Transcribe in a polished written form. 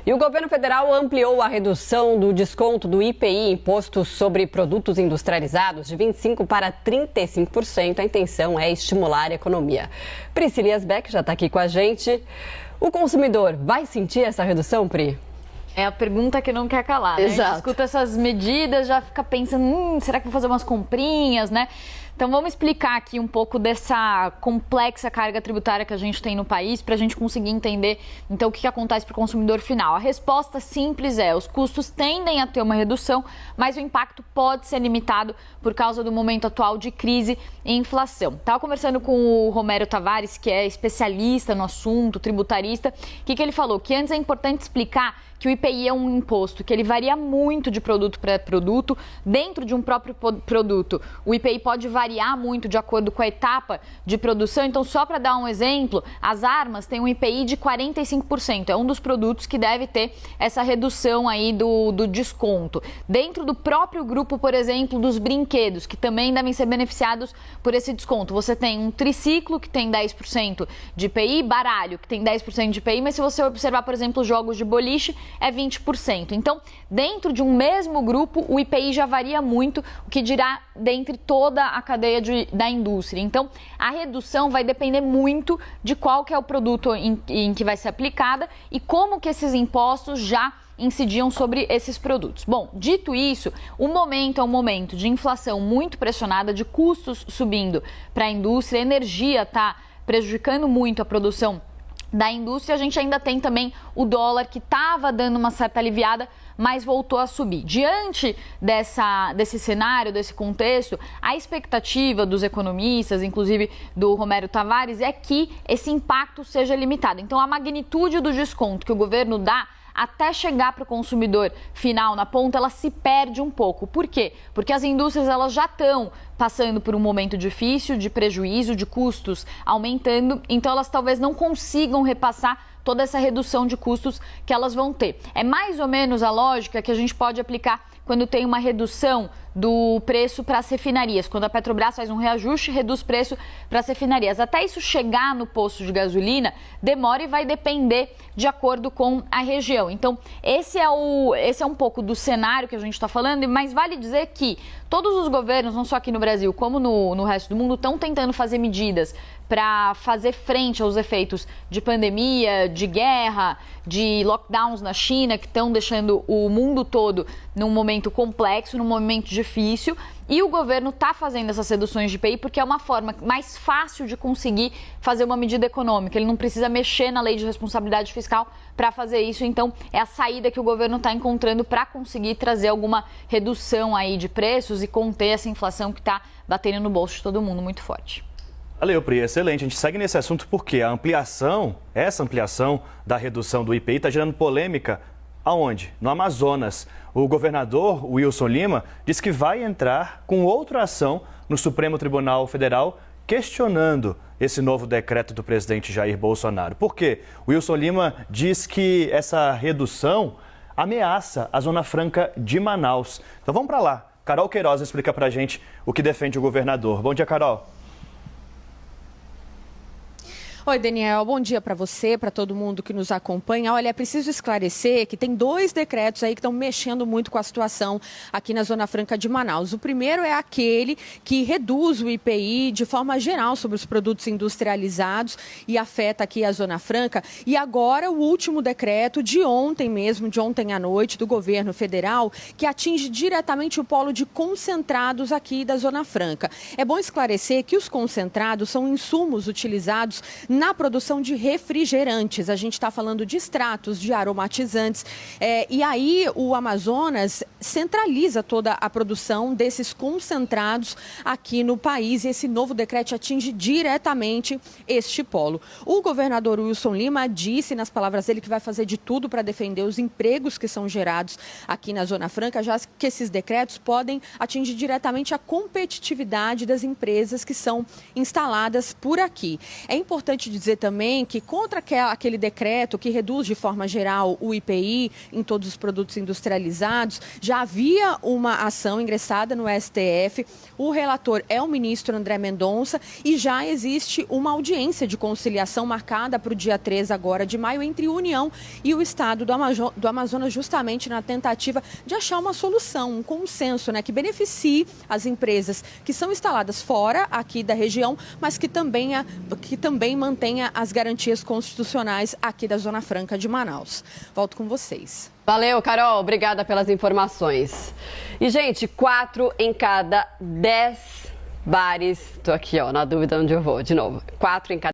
E o governo federal ampliou a redução do desconto do IPI, Imposto sobre Produtos Industrializados, de 25% para 35%. A intenção é estimular a economia. Priscila Yasbeck já está aqui com a gente. O consumidor vai sentir essa redução, Pri? É a pergunta que não quer calar, né? Exato. A gente escuta essas medidas, já fica pensando, será que vou fazer umas comprinhas, né? Então vamos explicar aqui um pouco dessa complexa carga tributária que a gente tem no país para a gente conseguir entender então o que acontece para o consumidor final. A resposta simples é: os custos tendem a ter uma redução, mas o impacto pode ser limitado por causa do momento atual de crise e inflação. Estava conversando com o Romero Tavares, que é especialista no assunto, tributarista. O que ele falou? Que antes é importante explicar que o IPI é um imposto, que ele varia muito de produto para produto. Dentro de um próprio produto, o IPI pode variar muito de acordo com a etapa de produção. Então, só para dar um exemplo, as armas têm um IPI de 45%. É um dos produtos que deve ter essa redução aí do desconto. Dentro do próprio grupo, por exemplo, dos brinquedos, que também devem ser beneficiados por esse desconto. Você tem um triciclo, que tem 10% de IPI, baralho, que tem 10% de IPI, mas se você observar, por exemplo, jogos de boliche, é 20%. Então, dentro de um mesmo grupo, o IPI já varia muito, o que dirá dentre toda a cadeia da indústria. Então, a redução vai depender muito de qual que é o produto em que vai ser aplicada e como que esses impostos já incidiam sobre esses produtos. Bom, dito isso, o momento é um momento de inflação muito pressionada, de custos subindo para a indústria, a energia está prejudicando muito a produção da indústria. A gente ainda tem também o dólar, que estava dando uma certa aliviada, mas voltou a subir. Diante desse cenário, desse contexto, a expectativa dos economistas, inclusive do Romero Tavares, é que esse impacto seja limitado. Então, a magnitude do desconto que o governo dá até chegar para o consumidor final na ponta, ela se perde um pouco. Por quê? Porque as indústrias elas já estão passando por um momento difícil, de prejuízo, de custos aumentando, então elas talvez não consigam repassar toda essa redução de custos que elas vão ter. É mais ou menos a lógica que a gente pode aplicar quando tem uma redução do preço para as refinarias. Quando a Petrobras faz um reajuste, reduz o preço para as refinarias. Até isso chegar no posto de gasolina, demora e vai depender de acordo com a região. Então, esse é um pouco do cenário que a gente está falando, mas vale dizer que todos os governos, não só aqui no Brasil, como no resto do mundo, estão tentando fazer medidas para fazer frente aos efeitos de pandemia, de guerra, de lockdowns na China, que estão deixando o mundo todo num momento complexo, num momento difícil. E o governo está fazendo essas reduções de IPI porque é uma forma mais fácil de conseguir fazer uma medida econômica. Ele não precisa mexer na lei de responsabilidade fiscal para fazer isso. Então, é a saída que o governo está encontrando para conseguir trazer alguma redução aí de preços e conter essa inflação que está batendo no bolso de todo mundo muito forte. Valeu, Pri, excelente. A gente segue nesse assunto porque essa ampliação da redução do IPI está gerando polêmica. Aonde? No Amazonas. O governador Wilson Lima disse que vai entrar com outra ação no Supremo Tribunal Federal questionando esse novo decreto do presidente Jair Bolsonaro. Por quê? O Wilson Lima diz que essa redução ameaça a Zona Franca de Manaus. Então vamos para lá. Carol Queiroz explica para a gente o que defende o governador. Bom dia, Carol. Oi, Daniel. Bom dia para você, para todo mundo que nos acompanha. Olha, é preciso esclarecer que tem 2 decretos aí que estão mexendo muito com a situação aqui na Zona Franca de Manaus. O primeiro é aquele que reduz o IPI de forma geral sobre os produtos industrializados e afeta aqui a Zona Franca. E agora o último decreto de ontem mesmo, de ontem à noite, do governo federal, que atinge diretamente o polo de concentrados aqui da Zona Franca. É bom esclarecer que os concentrados são insumos utilizados na produção de refrigerantes. A gente está falando de extratos, de aromatizantes. E aí o Amazonas centraliza toda a produção desses concentrados aqui no país. E esse novo decreto atinge diretamente este polo. O governador Wilson Lima disse, nas palavras dele, que vai fazer de tudo para defender os empregos que são gerados aqui na Zona Franca, já que esses decretos podem atingir diretamente a competitividade das empresas que são instaladas por aqui. É importante importante dizer também que contra aquele decreto que reduz de forma geral o IPI em todos os produtos industrializados, já havia uma ação ingressada no STF. O relator é o ministro André Mendonça e já existe uma audiência de conciliação marcada para o dia 3 agora de maio entre União e o estado do Amazonas, justamente na tentativa de achar uma solução, um consenso, né, que beneficie as empresas que são instaladas fora aqui da região, mas que também mantenha as garantias constitucionais aqui da Zona Franca de Manaus. Volto com vocês. Valeu, Carol. Obrigada pelas informações. E, gente, 4 em cada 10 bares... Estou aqui, ó, na dúvida onde eu vou. De novo. 4 em cada